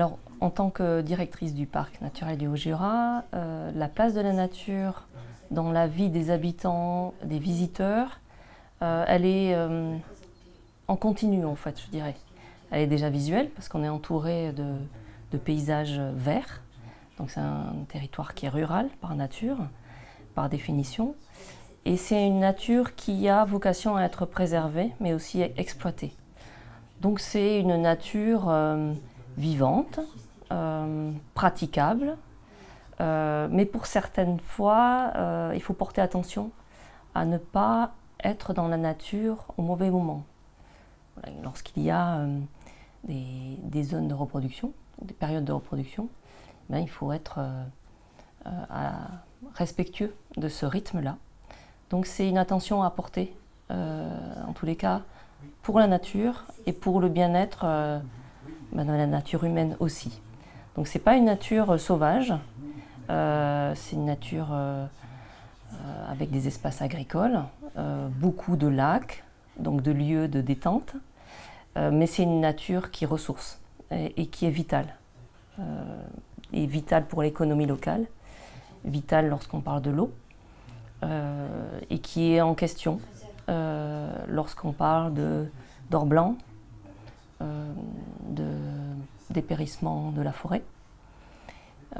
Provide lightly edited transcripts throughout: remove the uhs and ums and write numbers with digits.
Alors, en tant que directrice du parc naturel du Haut-Jura, la place de la nature dans la vie des habitants, des visiteurs, elle est en continu, en fait, je dirais. Elle est déjà visuelle, parce qu'on est entouré de paysages verts. Donc c'est un territoire qui est rural, par nature, par définition. Et c'est une nature qui a vocation à être préservée, mais aussi exploitée. Donc c'est une nature vivante, praticable, mais pour certaines fois, il faut porter attention à ne pas être dans la nature au mauvais moment. Voilà, lorsqu'il y a des zones de reproduction, des périodes de reproduction, ben, il faut être respectueux de ce rythme-là. Donc c'est une attention à porter, en tous les cas, pour la nature et pour le bien-être de la nature humaine aussi. Donc c'est pas une nature sauvage, c'est une nature avec des espaces agricoles, beaucoup de lacs, donc de lieux de détente, mais c'est une nature qui ressource et qui est vitale. Et vitale pour l'économie locale, vitale lorsqu'on parle de l'eau, et qui est en question lorsqu'on parle d'or blanc, de dépérissement de la forêt.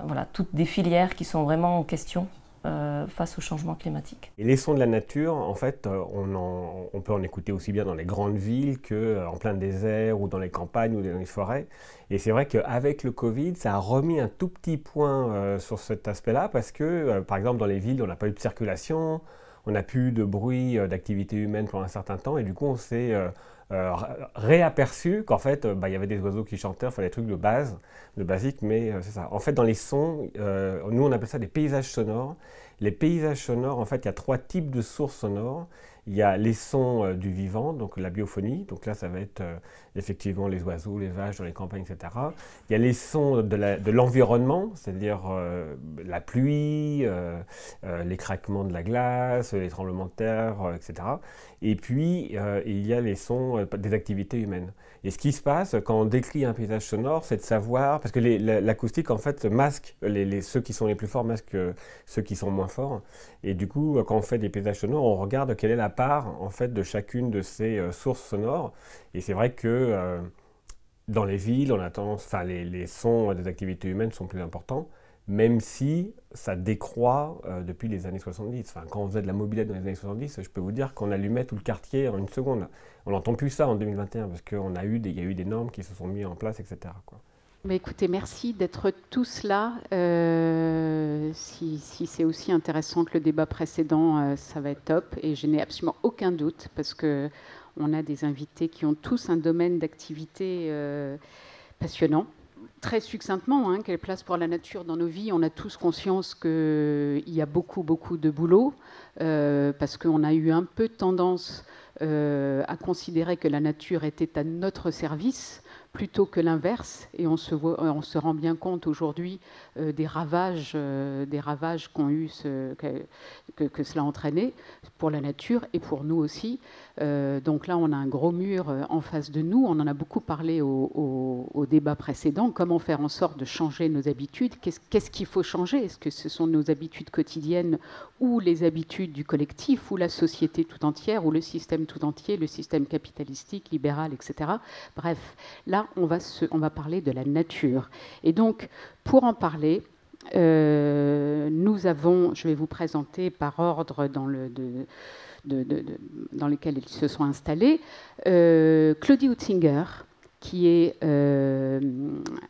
Voilà, toutes des filières qui sont vraiment en question face au changement climatique. Et les sons de la nature, en fait, on peut en écouter aussi bien dans les grandes villes qu'en plein désert ou dans les campagnes ou dans les forêts. Et c'est vrai qu'avec le Covid, ça a remis un tout petit point sur cet aspect-là parce que, par exemple, dans les villes, on n'a pas eu de circulation, on n'a plus de bruit d'activité humaine pendant un certain temps et du coup, on s'est réaperçu qu'en fait, il y avait des oiseaux qui chantaient, enfin des trucs de base, de basique, mais c'est ça. En fait, dans les sons, nous on appelle ça des paysages sonores. Les paysages sonores, en fait, il y a 3 types de sources sonores. Il y a les sons du vivant, donc la biophonie, donc là ça va être effectivement les oiseaux, les vaches dans les campagnes, etc. Il y a les sons de l'environnement, c'est-à-dire la pluie, les craquements de la glace, les tremblements de terre, etc. Et puis il y a les sons des activités humaines. Et ce qui se passe quand on décrit un paysage sonore, c'est de savoir, parce que l'acoustique en fait masque, ceux qui sont les plus forts masquent ceux qui sont moins forts. Et du coup, quand on fait des paysages sonores, on regarde quelle est la part en fait de chacune de ces sources sonores. Et c'est vrai que dans les villes, on a tendance, enfin les sons des activités humaines sont plus importants, même si ça décroît depuis les années 70. Enfin, quand on faisait de la mobilette dans les années 70, je peux vous dire qu'on allumait tout le quartier en une seconde. On n'entend plus ça en 2021 parce qu'il y a eu des normes qui se sont mises en place, etc., quoi. Mais écoutez, merci d'être tous là. Si c'est aussi intéressant que le débat précédent, ça va être top. Et je n'ai absolument aucun doute parce qu'on a des invités qui ont tous un domaine d'activité passionnant. Très succinctement, quelle place pour la nature dans nos vies? On a tous conscience qu'il y a beaucoup de boulot parce qu'on a eu un peu tendance à considérer que la nature était à notre service plutôt que l'inverse, et on se rend bien compte aujourd'hui des ravages qu'ont eu que cela a entraîné pour la nature et pour nous aussi. Donc là, on a un gros mur en face de nous. On en a beaucoup parlé au débat précédent. Comment faire en sorte de changer nos habitudes? Qu'est-ce qu'il faut changer? Est-ce que ce sont nos habitudes quotidiennes ou les habitudes du collectif ou la société tout entière ou le système tout entier, le système capitalistique, libéral, etc. Bref, là, on va parler de la nature. Et donc, pour en parler, nous avons, je vais vous présenter par ordre dans lesquels ils se sont installés, Claudie Utzinger, qui est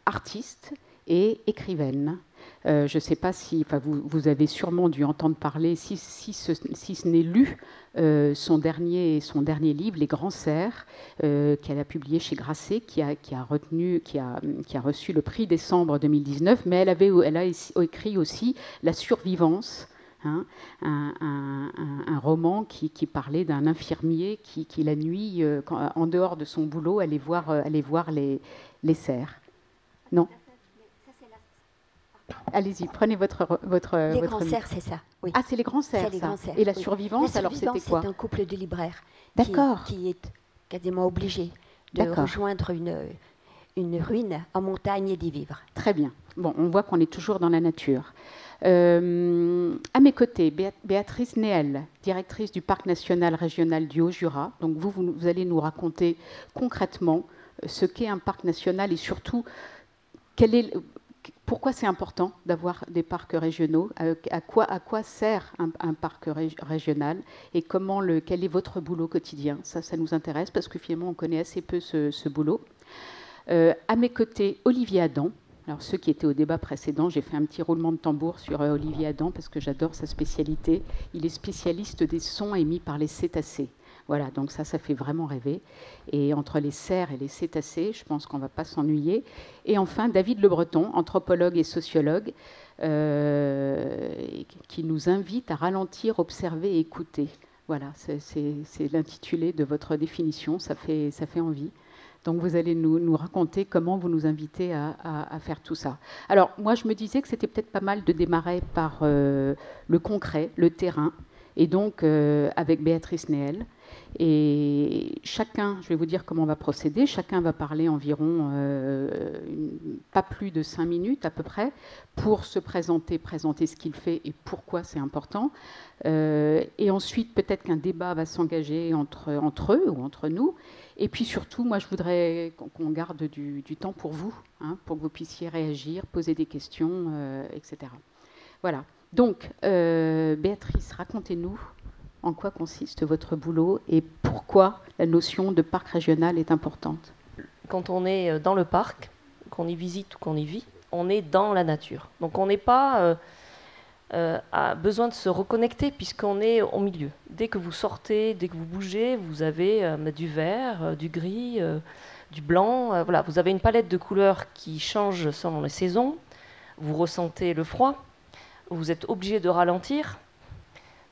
artiste et écrivaine. Je ne sais pas si, vous avez sûrement dû entendre parler, si ce n'est lu, son dernier livre, Les Grands Cerfs, qu'elle a publié chez Grasset, qui a reçu le prix décembre 2019, mais elle a écrit aussi La Survivance, un roman qui parlait d'un infirmier qui la nuit, en dehors de son boulot, allait voir les cerfs. Non. Allez-y, prenez votre Les Grands Cerfs, c'est ça. Oui. Ah, c'est Les Grands Cerfs, ça. Et La Survivance, alors c'était quoi? C'est un couple de libraires D'accord. qui est quasiment obligé de rejoindre une ruine en montagne et d'y vivre. Très bien. Bon, on voit qu'on est toujours dans la nature. À mes côtés, Béatrice Néel, directrice du Parc national régional du Haut-Jura. Donc vous allez nous raconter concrètement ce qu'est un parc national et surtout pourquoi c'est important d'avoir des parcs régionaux, à quoi sert un parc régional et quel est votre boulot quotidien. Ça nous intéresse parce que finalement on connaît assez peu ce boulot. À mes côtés, Olivier Adam. Alors, ceux qui étaient au débat précédent, j'ai fait un petit roulement de tambour sur Olivier Adam parce que j'adore sa spécialité. Il est spécialiste des sons émis par les cétacés. Voilà, donc ça fait vraiment rêver. Et entre les cerfs et les cétacés, je pense qu'on ne va pas s'ennuyer. Et enfin, David Le Breton, anthropologue et sociologue, qui nous invite à ralentir, observer et écouter. Voilà, c'est l'intitulé de votre définition, ça fait envie. Donc vous allez nous raconter comment vous nous invitez à faire tout ça. Alors moi je me disais que c'était peut-être pas mal de démarrer par le concret, le terrain, et donc avec Béatrice Néel. Et chacun, je vais vous dire comment on va procéder, chacun va parler environ pas plus de 5 minutes à peu près pour se présenter ce qu'il fait et pourquoi c'est important. Et ensuite peut-être qu'un débat va s'engager entre eux ou entre nous. Et puis surtout, moi je voudrais qu'on garde du temps pour vous, hein, pour que vous puissiez réagir, poser des questions, etc. Voilà. Donc, Béatrice, racontez-nous en quoi consiste votre boulot et pourquoi la notion de parc régional est importante. Quand on est dans le parc, qu'on y visite ou qu'on y vit, on est dans la nature. Donc on n'est pas a besoin de se reconnecter puisqu'on est au milieu. Dès que vous sortez, dès que vous bougez, vous avez du vert, du gris, du blanc. Voilà, vous avez une palette de couleurs qui change selon les saisons. Vous ressentez le froid. Vous êtes obligé de ralentir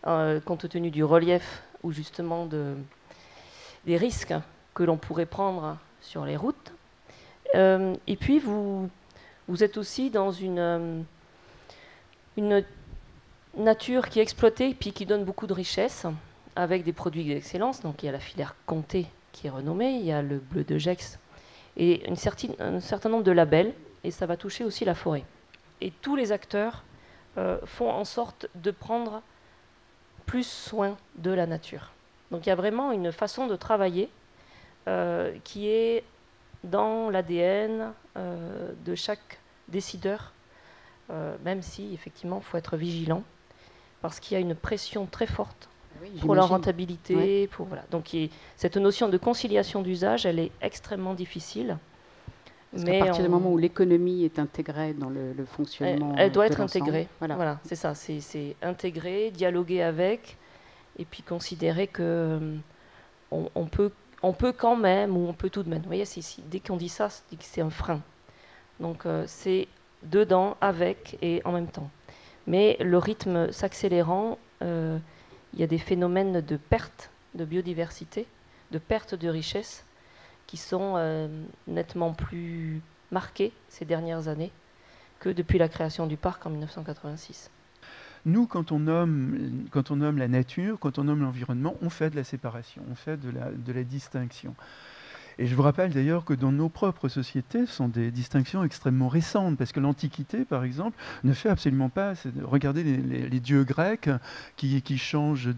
compte tenu du relief ou justement des risques que l'on pourrait prendre sur les routes. Et puis vous êtes aussi dans une nature qui est exploitée puis qui donne beaucoup de richesses avec des produits d'excellence. Donc il y a la filière Comté qui est renommée, il y a le bleu de Gex et un certain nombre de labels, et ça va toucher aussi la forêt. Et tous les acteurs font en sorte de prendre plus soin de la nature. Donc il y a vraiment une façon de travailler qui est dans l'ADN de chaque décideur, même si effectivement il faut être vigilant parce qu'il y a une pression très forte pour la rentabilité. Ouais. Donc cette notion de conciliation d'usage, elle est extrêmement difficile. Parce qu'à partir du moment où l'économie est intégrée dans le fonctionnement, elle doit être intégrée. Voilà, c'est ça, c'est intégrer, dialoguer avec, et puis considérer que on peut quand même, ou on peut tout de même. Vous voyez, dès qu'on dit ça, c'est un frein. Donc c'est dedans, avec et en même temps. Mais le rythme s'accélérant, il y a des phénomènes de perte de biodiversité, de perte de richesse, qui sont nettement plus marqués ces dernières années que depuis la création du parc en 1986. Nous, quand on nomme la nature, quand on nomme l'environnement, on fait de la séparation, on fait de la distinction. Et je vous rappelle d'ailleurs que dans nos propres sociétés, ce sont des distinctions extrêmement récentes, parce que l'Antiquité, par exemple, ne fait absolument pas. Regardez les dieux grecs qui changent,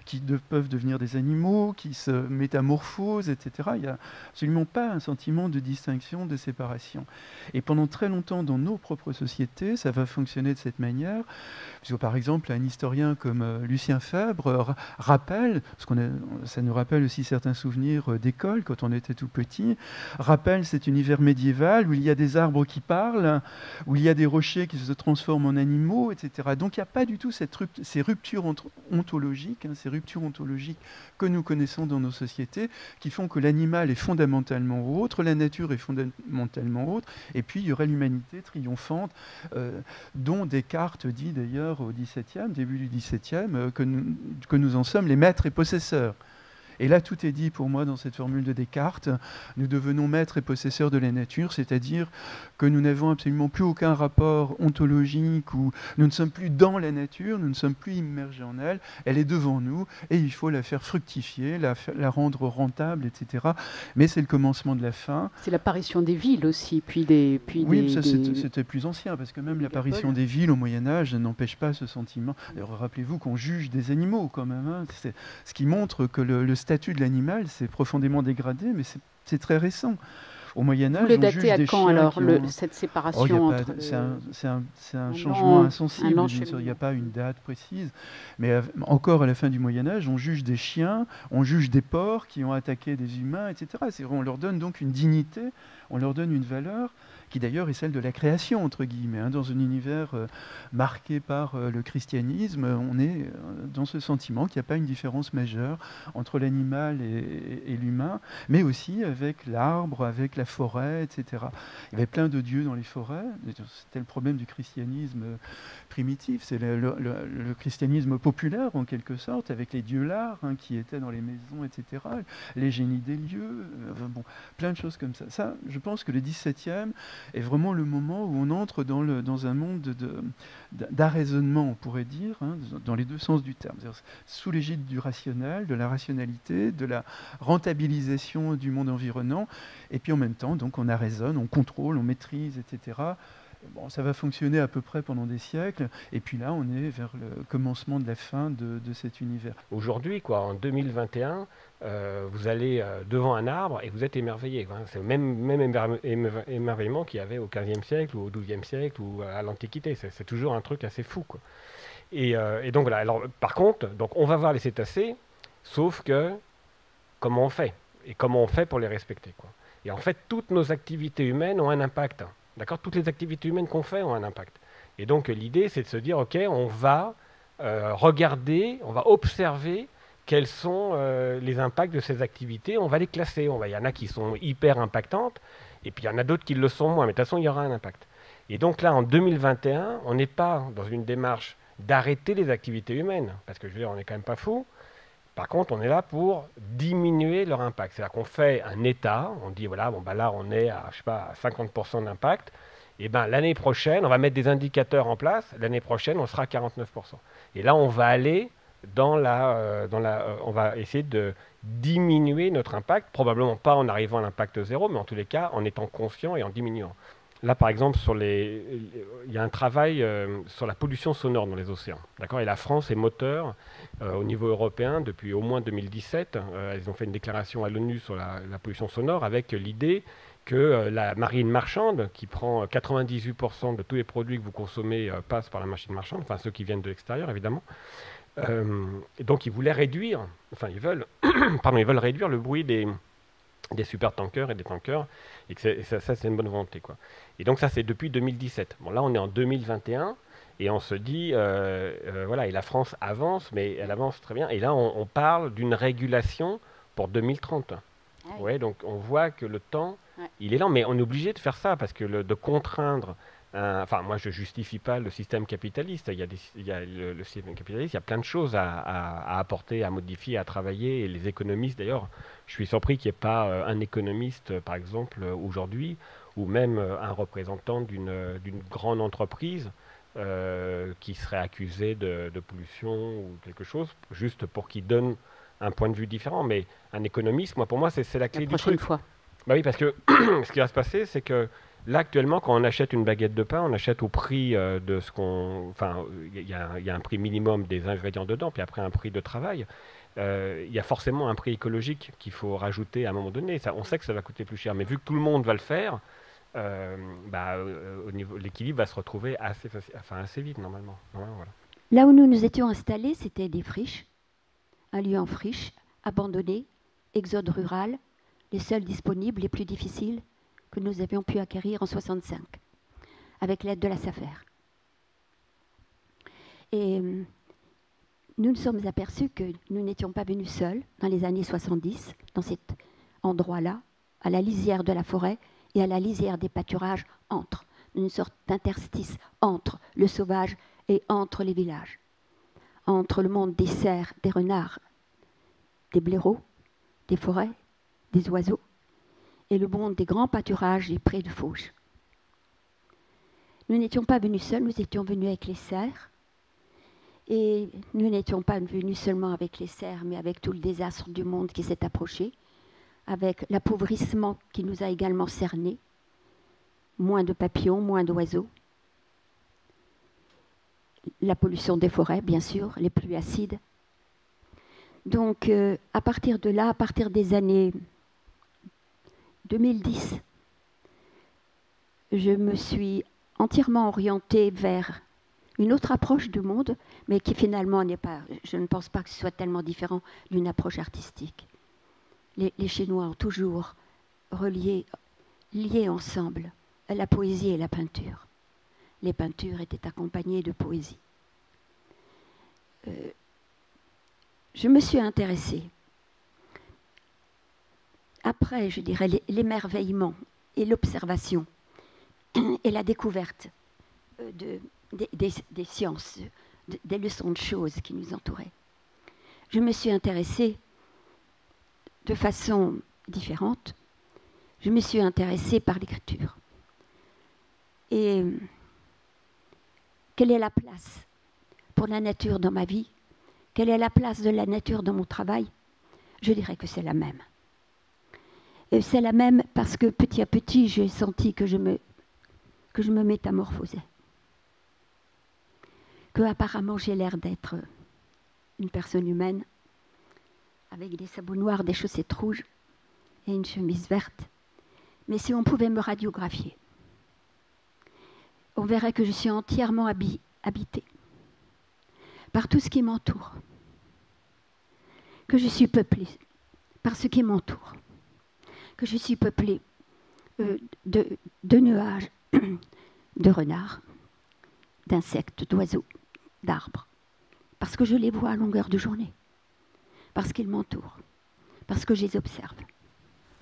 qui peuvent devenir des animaux, qui se métamorphosent, etc. Il n'y a absolument pas un sentiment de distinction, de séparation. Et pendant très longtemps, dans nos propres sociétés, ça va fonctionner de cette manière. Parce que, par exemple, un historien comme Lucien Febvre rappelle, ça nous rappelle aussi certains souvenirs d'école quand on était tout petit, rappelle cet univers médiéval où il y a des arbres qui parlent, où il y a des rochers qui se transforment en animaux, etc. Donc il n'y a pas du tout ces ruptures ontologiques, ces ruptures ontologiques que nous connaissons dans nos sociétés, qui font que l'animal est fondamentalement autre, la nature est fondamentalement autre, et puis il y aurait l'humanité triomphante, dont Descartes dit d'ailleurs au XVIIe, début du XVIIe, que nous en sommes les maîtres et possesseurs. Et là, tout est dit pour moi dans cette formule de Descartes. Nous devenons maîtres et possesseurs de la nature, c'est-à-dire que nous n'avons absolument plus aucun rapport ontologique, où nous ne sommes plus dans la nature, nous ne sommes plus immergés en elle, elle est devant nous et il faut la faire fructifier, la rendre rentable, etc. Mais c'est le commencement de la fin. C'est l'apparition des villes aussi, puis des... Oui, ça c'était plus ancien, parce que même l'apparition des villes au Moyen-Âge n'empêche pas ce sentiment. Rappelez-vous qu'on juge des animaux quand même. Hein. C'est ce qui montre que le statut de l'animal s'est profondément dégradé, mais c'est très récent. Au Moyen-Âge, vous le on datez juge à des quand chiens alors, qui ont... cette séparation entre... C'est un changement insensible, il n'y a pas une date précise. Mais encore à la fin du Moyen-Âge, on juge des chiens, on juge des porcs qui ont attaqué des humains, etc. On leur donne donc une dignité, on leur donne une valeur qui d'ailleurs est celle de la création, entre guillemets. Hein. Dans un univers marqué par le christianisme, on est dans ce sentiment qu'il n'y a pas une différence majeure entre l'animal et l'humain, mais aussi avec l'arbre, avec la forêt, etc. Il y avait plein de dieux dans les forêts. C'était le problème du christianisme primitif. C'est le christianisme populaire, en quelque sorte, avec les dieux lards hein, qui étaient dans les maisons, etc. Les génies des lieux, bon, plein de choses comme ça. Ça, je pense que le XVIIe est vraiment le moment où on entre dans un monde d'arraisonnement, on pourrait dire, hein, dans les deux sens du terme. Sous l'égide du rationnel, de la rationalité, de la rentabilisation du monde environnant, et puis en même temps, donc on arraisonne, on contrôle, on maîtrise, etc. Bon, ça va fonctionner à peu près pendant des siècles, et puis là, on est vers le commencement de la fin de cet univers. Aujourd'hui, quoi, en 2021, vous allez devant un arbre et vous êtes émerveillé. Hein. C'est le même émerveillement qu'il y avait au XVe siècle ou au XIIe siècle ou à l'Antiquité. C'est toujours un truc assez fou, quoi. Et donc voilà. Alors, par contre, donc on va voir les cétacés, sauf que comment on fait et comment on fait pour les respecter, quoi. Et en fait, toutes nos activités humaines ont un impact. D'accord ? Toutes les activités humaines qu'on fait ont un impact. Et donc l'idée, c'est de se dire, ok, on va regarder, on va observer quels sont les impacts de ces activités. On va les classer. Il y en a qui sont hyper impactantes, et puis il y en a d'autres qui le sont moins. Mais de toute façon, il y aura un impact. Et donc là, en 2021, on n'est pas dans une démarche d'arrêter les activités humaines, parce que je veux dire, on n'est quand même pas fou. Par contre, on est là pour diminuer leur impact. C'est-à-dire qu'on fait un état, on dit, voilà, bon, bah là, on est à, je sais pas, à 50% d'impact. Et ben l'année prochaine, on va mettre des indicateurs en place. L'année prochaine, on sera à 49%. Et là, on va aller on va essayer de diminuer notre impact, probablement pas en arrivant à l'impact zéro, mais en tous les cas, en étant conscient et en diminuant. Là, par exemple, il y a un travail sur la pollution sonore dans les océans. D'accord ? Et la France est moteur au niveau européen depuis au moins 2017. Ils ont fait une déclaration à l'ONU sur la pollution sonore avec l'idée que la marine marchande, qui prend 98% de tous les produits que vous consommez, passe par la machine marchande, enfin ceux qui viennent de l'extérieur, évidemment. Et donc, ils voulaient réduire, enfin, ils veulent réduire le bruit des supertankers et des tankers, et que ça c'est une bonne volonté, quoi. Et donc ça c'est depuis 2017. Bon, là on est en 2021 et on se dit voilà, et la France avance, mais elle avance très bien. Et là on parle d'une régulation pour 2030. Ah oui. Ouais, donc on voit que le temps il est lent, mais on est obligé de faire ça parce que de contraindre. Enfin, moi, je justifie pas le système capitaliste. Il y a le système capitaliste, il y a plein de choses à apporter, à modifier, à travailler. Et les économistes, d'ailleurs, je suis surpris qu'il n'y ait pas un économiste, par exemple, aujourd'hui, ou même un représentant d'une grande entreprise qui serait accusé de pollution ou quelque chose, juste pour qu'il donne un point de vue différent. Mais un économiste, moi, pour moi, c'est la clé du truc. Fois. Bah oui, parce que ce qui va se passer, c'est que là, actuellement, quand on achète une baguette de pain, on achète au prix de ce qu'on... Enfin, il y a un prix minimum des ingrédients dedans, puis après un prix de travail. Il y a forcément un prix écologique qu'il faut rajouter à un moment donné. On sait que ça va coûter plus cher, mais vu que tout le monde va le faire, l'équilibre va se retrouver assez vite, normalement. Voilà. Là où nous nous étions installés, c'était des friches, un lieu en friche, abandonné, exode rural, les seuls disponibles, les plus difficiles, que nous avions pu acquérir en 1965, avec l'aide de la SAFER. Et nous nous sommes aperçus que nous n'étions pas venus seuls dans les années 70, dans cet endroit-là, à la lisière de la forêt et à la lisière des pâturages, une sorte d'interstice entre le sauvage et entre les villages, entre le monde des cerfs, des renards, des blaireaux des forêts, des oiseaux, et le monde des grands pâturages et prés de fauche. Nous n'étions pas venus seuls, nous étions venus avec les cerfs. Et nous n'étions pas venus seulement avec les cerfs, mais avec tout le désastre du monde qui s'est approché, avec l'appauvrissement qui nous a également cernés, moins de papillons, moins d'oiseaux, la pollution des forêts, bien sûr, les pluies acides. Donc, à partir de là, à partir des années 2010, je me suis entièrement orientée vers une autre approche du monde, mais qui finalement n'est pas, je ne pense pas que ce soit tellement différent d'une approche artistique. Les Chinois ont toujours lié ensemble la poésie et la peinture. Les peintures étaient accompagnées de poésie. Je me suis intéressée, après, je dirais, l'émerveillement et l'observation et la découverte des sciences, des leçons de choses qui nous entouraient. Je me suis intéressée de façon différente. Je me suis intéressée par l'écriture. Et quelle est la place pour la nature dans ma vie? Quelle est la place de la nature dans mon travail? Je dirais que c'est la même. Et c'est la même parce que petit à petit, j'ai senti que je me métamorphosais. Que apparemment j'ai l'air d'être une personne humaine, avec des sabots noirs, des chaussettes rouges et une chemise verte. Mais si on pouvait me radiographier, on verrait que je suis entièrement habitée par tout ce qui m'entoure, que je suis peuplée par ce qui m'entoure, que je suis peuplée de nuages, de renards, d'insectes, d'oiseaux, d'arbres, parce que je les vois à longueur de journée, parce qu'ils m'entourent, parce que je les observe.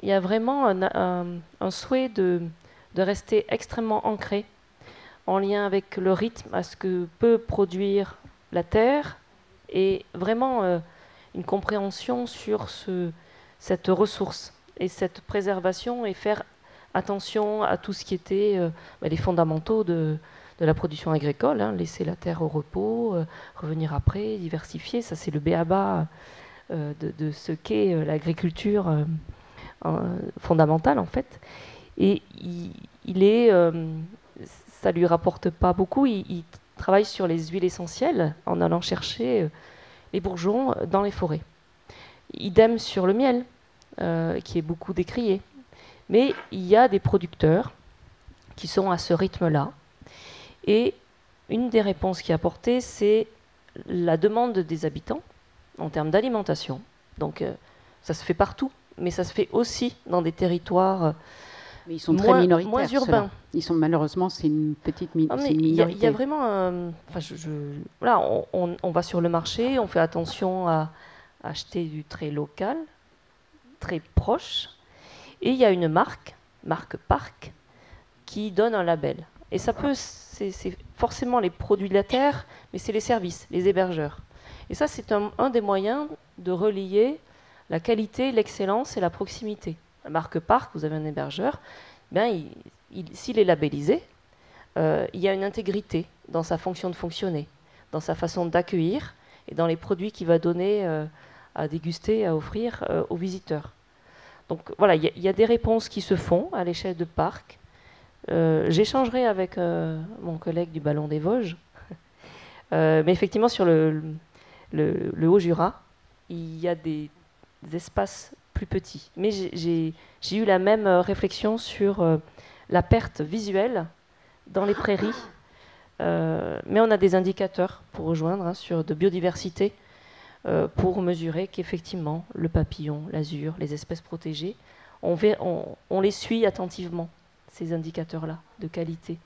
Il y a vraiment un souhait de rester extrêmement ancré, en lien avec le rythme, à ce que peut produire la Terre, et vraiment une compréhension sur cette ressource et cette préservation, et faire attention à tout ce qui était les fondamentaux de la production agricole, hein, laisser la terre au repos, revenir après, diversifier, ça c'est le b.a.-ba de ce qu'est l'agriculture fondamentale en fait. Et ça lui rapporte pas beaucoup, il travaille sur les huiles essentielles en allant chercher les bourgeons dans les forêts. Idem sur le miel, qui est beaucoup décrié. Mais il y a des producteurs qui sont à ce rythme-là. Et une des réponses qui est apportée, c'est la demande des habitants en termes d'alimentation. Donc ça se fait partout, mais ça se fait aussi dans des territoires mais ils sont très minoritaires, moins urbains. Ils sont malheureusement, c'est une petite minorité. Il y a vraiment... voilà, on va sur le marché, on fait attention à acheter du très local, très proche. Et il y a une marque Parc, qui donne un label. Et ça peut, c'est forcément les produits de la terre, mais c'est les services, les hébergeurs. Et ça, c'est un des moyens de relier la qualité, l'excellence et la proximité. La marque Parc, vous avez un hébergeur, s'il est labellisé, il y a une intégrité dans sa fonction de fonctionner, dans sa façon d'accueillir et dans les produits qu'il va donner à déguster, à offrir aux visiteurs. Donc voilà, il y a des réponses qui se font à l'échelle de Parc. J'échangerai avec mon collègue du Ballon des Vosges. Mais effectivement, sur le Haut-Jura, il y a des espaces plus petits. Mais j'ai eu la même réflexion sur la perte visuelle dans les prairies. Mais on a des indicateurs pour rejoindre de biodiversité, pour mesurer qu'effectivement, le papillon, l'azur, les espèces protégées, on les suit attentivement, ces indicateurs-là de qualité,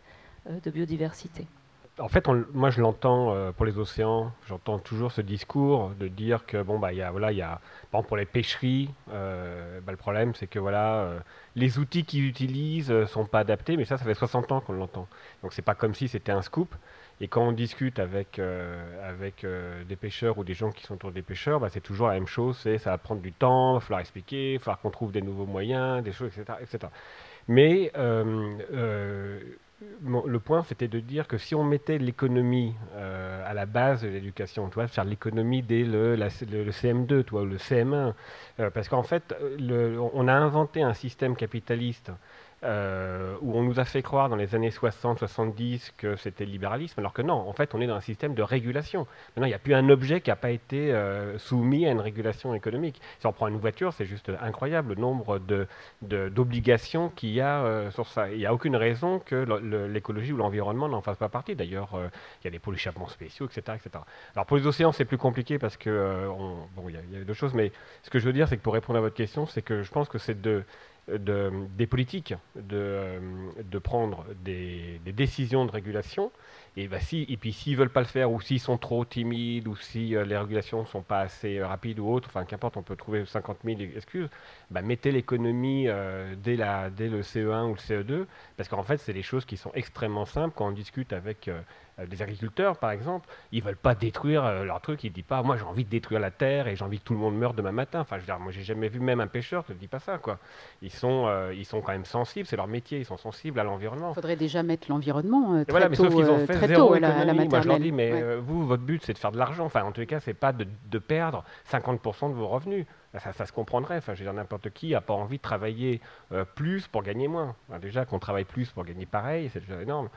de biodiversité. En fait, moi je l'entends pour les océans, j'entends toujours ce discours de dire que il y a, par exemple pour les pêcheries, le problème c'est que les outils qu'ils utilisent sont pas adaptés, mais ça fait 60 ans qu'on l'entend. Donc c'est pas comme si c'était un scoop. Et quand on discute avec, des pêcheurs ou des gens qui sont autour des pêcheurs, bah, c'est toujours la même chose, ça va prendre du temps, il va falloir expliquer, il va falloir qu'on trouve des nouveaux moyens, des choses, etc. etc. Mais le point, c'était de dire que si on mettait l'économie à la base de l'éducation, tu vois, faire l'économie dès le CM2, tu vois, ou le CM1, parce qu'en fait, on a inventé un système capitaliste où on nous a fait croire dans les années 60-70 que c'était le libéralisme, alors que non, en fait, on est dans un système de régulation. Maintenant, il n'y a plus un objet qui n'a pas été soumis à une régulation économique. Si on prend une voiture, c'est juste incroyable le nombre d'obligations qu'il y a sur ça. Il n'y a aucune raison que l'écologie ou l'environnement n'en fasse pas partie. D'ailleurs, il y a des pôles échappements spéciaux, etc., etc. Alors pour les océans, c'est plus compliqué parce que, bon, il y a deux choses, mais ce que je veux dire, c'est que pour répondre à votre question, c'est que je pense que c'est des politiques de prendre des décisions de régulation et, et puis s'ils ne veulent pas le faire ou s'ils sont trop timides ou si les régulations ne sont pas assez rapides ou autres, enfin qu'importe, on peut trouver 50 000 excuses, mettez l'économie dès le CE1 ou le CE2 parce qu'en fait c'est des choses qui sont extrêmement simples quand on discute avec des agriculteurs par exemple, ils ne veulent pas détruire leur truc, ils ne disent pas moi j'ai envie de détruire la terre et j'ai envie que tout le monde meure demain matin, enfin je veux dire, moi j'ai jamais vu même un pêcheur qui ne dit pas ça quoi. Ils sont quand même sensibles, c'est leur métier, ils sont sensibles à l'environnement. Il faudrait déjà mettre l'environnement très voilà, mais tôt, sauf qu'ils ont fait très zéro tôt économie. à la maternelle. Moi je leur dis, mais Ouais. vous, votre but c'est de faire de l'argent. Enfin, en tous les cas, c'est pas de perdre 50% de vos revenus. Ça se comprendrait. Enfin, je veux dire, n'importe qui n'a pas envie de travailler plus pour gagner moins. Enfin, déjà qu'on travaille plus pour gagner pareil, c'est déjà énorme.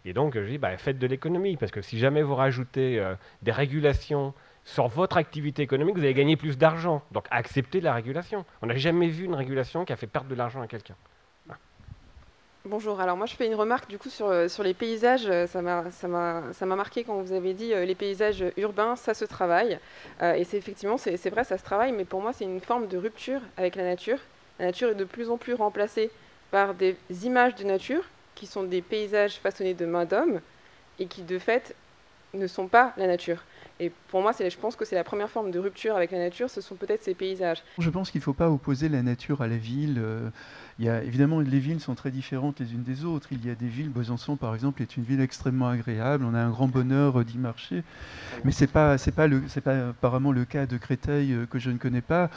Et donc, je dis, faites de l'économie, parce que si jamais vous rajoutez des régulations sur votre activité économique, vous allez gagner plus d'argent. Donc, acceptez la régulation. On n'a jamais vu une régulation qui a fait perdre de l'argent à quelqu'un. Bonjour, alors moi je fais une remarque du coup sur les paysages, ça m'a marqué quand vous avez dit les paysages urbains, ça se travaille, et c'est effectivement, c'est vrai, ça se travaille, mais pour moi c'est une forme de rupture avec la nature. La nature est de plus en plus remplacée par des images de nature, qui sont des paysages façonnés de main d'homme, et qui de fait ne sont pas la nature. Et pour moi, je pense que c'est la première forme de rupture avec la nature, ce sont peut-être ces paysages. Je pense qu'il ne faut pas opposer la nature à la ville. Évidemment, les villes sont très différentes les unes des autres. Il y a des villes, Besançon par exemple, est une ville extrêmement agréable, on a un grand bonheur d'y marcher. Mais ce n'est pas apparemment le cas de Créteil que je ne connais pas.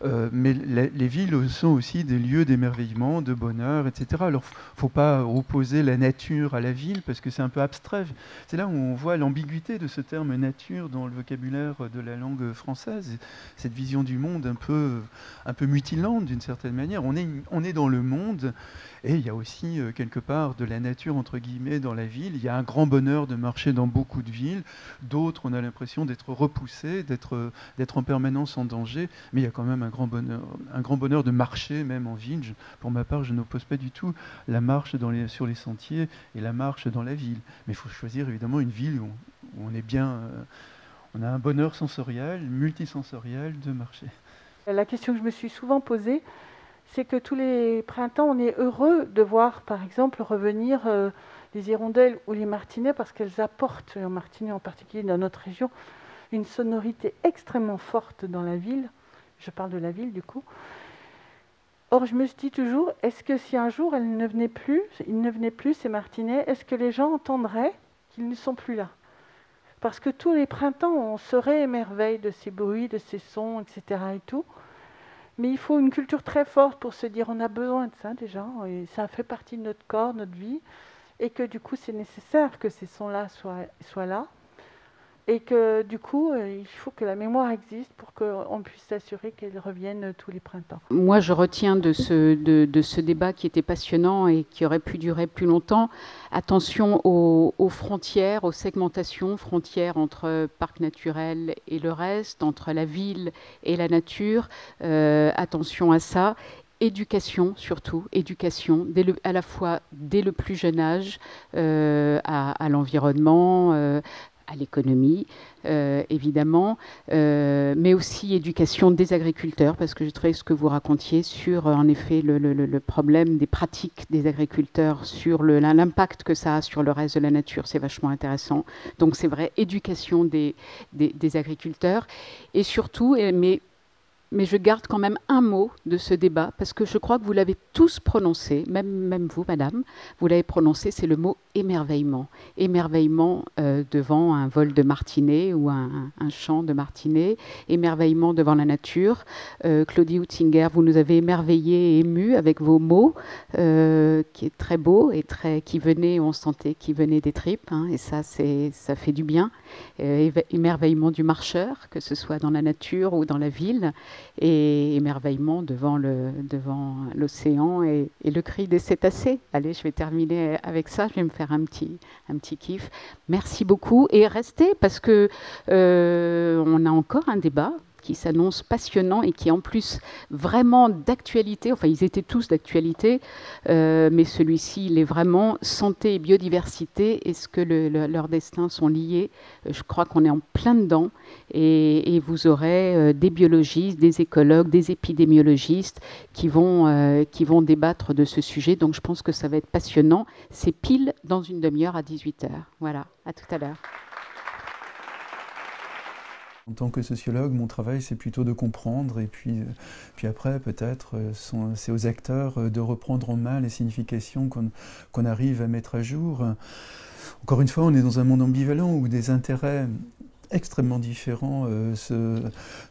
Mais les villes sont aussi des lieux d'émerveillement, de bonheur, etc. Alors, il ne faut pas opposer la nature à la ville parce que c'est un peu abstrait. C'est là où on voit l'ambiguïté de ce terme nature dans le vocabulaire de la langue française. Cette vision du monde un peu mutilante d'une certaine manière. On est dans le monde et il y a aussi quelque part de la nature entre guillemets dans la ville. Il y a un grand bonheur de marcher dans beaucoup de villes. D'autres, on a l'impression d'être repoussés, d'être en permanence en danger. Mais il y a quand même un grand bonheur de marcher même en ville. Pour ma part, je n'oppose pas du tout la marche sur les sentiers et la marche dans la ville. Mais il faut choisir évidemment une ville où on est bien, on a un bonheur sensoriel, multisensoriel de marcher. La question que je me suis souvent posée, c'est que tous les printemps, on est heureux de voir, par exemple, revenir les hirondelles ou les martinets parce qu'elles apportent, en Martinet en particulier dans notre région, une sonorité extrêmement forte dans la ville. Je parle de la ville, du coup. Or, je me dis toujours, est-ce que si un jour ils ne venaient plus, ces martinets, est-ce que les gens entendraient qu'ils ne sont plus là ? Parce que tous les printemps, on se réémerveille de ces bruits, de ces sons, etc. et tout. Mais il faut une culture très forte pour se dire on a besoin de ça déjà, et ça fait partie de notre corps, notre vie, et que du coup c'est nécessaire que ces sons-là soient là, et que du coup il faut que la mémoire existe pour qu'on puisse s'assurer qu'elle revienne tous les printemps. Moi je retiens de ce débat qui était passionnant et qui aurait pu durer plus longtemps, attention aux frontières, aux segmentations, frontières entre parc naturel et le reste, entre la ville et la nature, attention à ça. Éducation surtout, éducation à la fois dès le plus jeune âge à l'environnement, à l'économie, évidemment, mais aussi éducation des agriculteurs, parce que j'ai trouvé ce que vous racontiez sur, en effet, le problème des pratiques des agriculteurs, sur l'impact que ça a sur le reste de la nature, c'est vachement intéressant. Donc c'est vrai, éducation des agriculteurs, et surtout, mais mais je garde quand même un mot de ce débat, parce que je crois que vous l'avez tous prononcé, même vous, madame, vous l'avez prononcé, c'est le mot émerveillement. Émerveillement devant un vol de martinet ou un chant de martinet, émerveillement devant la nature. Claudie Houtzinger, vous nous avez émerveillés et émus avec vos mots, qui est très beau et qui venait, on sentait, qui venait des tripes, hein, et ça fait du bien. Émerveillement du marcheur, que ce soit dans la nature ou dans la ville, et émerveillement devant l'océan et le cri des cétacés. Allez, je vais terminer avec ça, je vais me faire un petit kiff. Merci beaucoup et restez parce que on a encore un débat qui s'annonce passionnant et qui est en plus vraiment d'actualité. Enfin, ils étaient tous d'actualité, mais celui-ci, il est vraiment santé et biodiversité. Est-ce que leurs destins sont liés? Je crois qu'on est en plein dedans. Et vous aurez des biologistes, des écologues, des épidémiologistes qui vont débattre de ce sujet. Donc, je pense que ça va être passionnant. C'est pile dans une demi-heure à 18h. Voilà, à tout à l'heure. En tant que sociologue, mon travail, c'est plutôt de comprendre, et puis après, peut-être, c'est aux acteurs de reprendre en main les significations qu'on arrive à mettre à jour. Encore une fois, on est dans un monde ambivalent où des intérêts extrêmement différents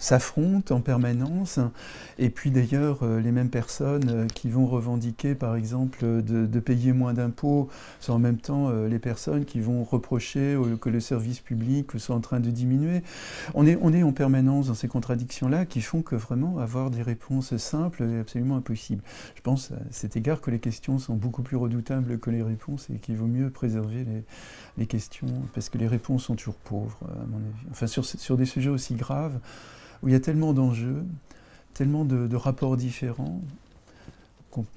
s'affrontent en permanence, et puis d'ailleurs les mêmes personnes qui vont revendiquer par exemple de payer moins d'impôts sont en même temps les personnes qui vont reprocher que le service public soit en train de diminuer. On est en permanence dans ces contradictions-là qui font que vraiment avoir des réponses simples est absolument impossible. Je pense à cet égard que les questions sont beaucoup plus redoutables que les réponses et qu'il vaut mieux préserver les questions parce que les réponses sont toujours pauvres, à mon avis. Enfin, sur des sujets aussi graves, où il y a tellement d'enjeux, tellement de rapports différents,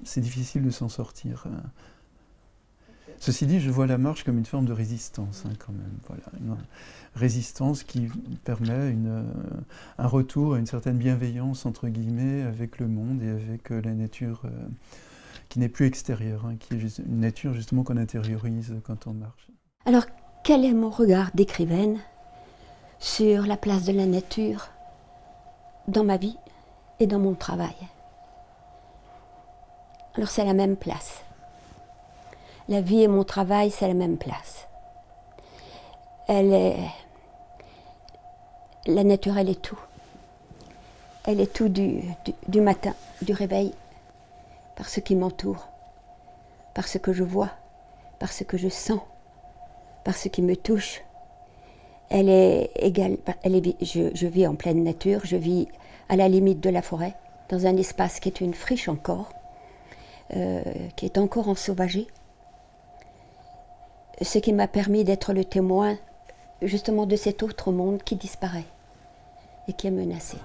c'est difficile de s'en sortir. Ceci dit, je vois la marche comme une forme de résistance, hein, quand même. Voilà, une résistance qui permet un retour à une certaine bienveillance, entre guillemets, avec le monde et avec la nature qui n'est plus extérieure, hein, qui est une nature justement qu'on intériorise quand on marche. Alors, quel est mon regard d'écrivaine sur la place de la nature dans ma vie et dans mon travail? Alors, c'est la même place. La vie et mon travail, c'est la même place. La nature, elle est tout. Elle est tout du matin, du réveil, par ce qui m'entoure, par ce que je vois, par ce que je sens, par ce qui me touche. Elle est égale. Je vis en pleine nature, je vis à la limite de la forêt, dans un espace qui est une friche encore, qui est encore ensauvagé. Ce qui m'a permis d'être le témoin justement de cet autre monde qui disparaît et qui est menacé.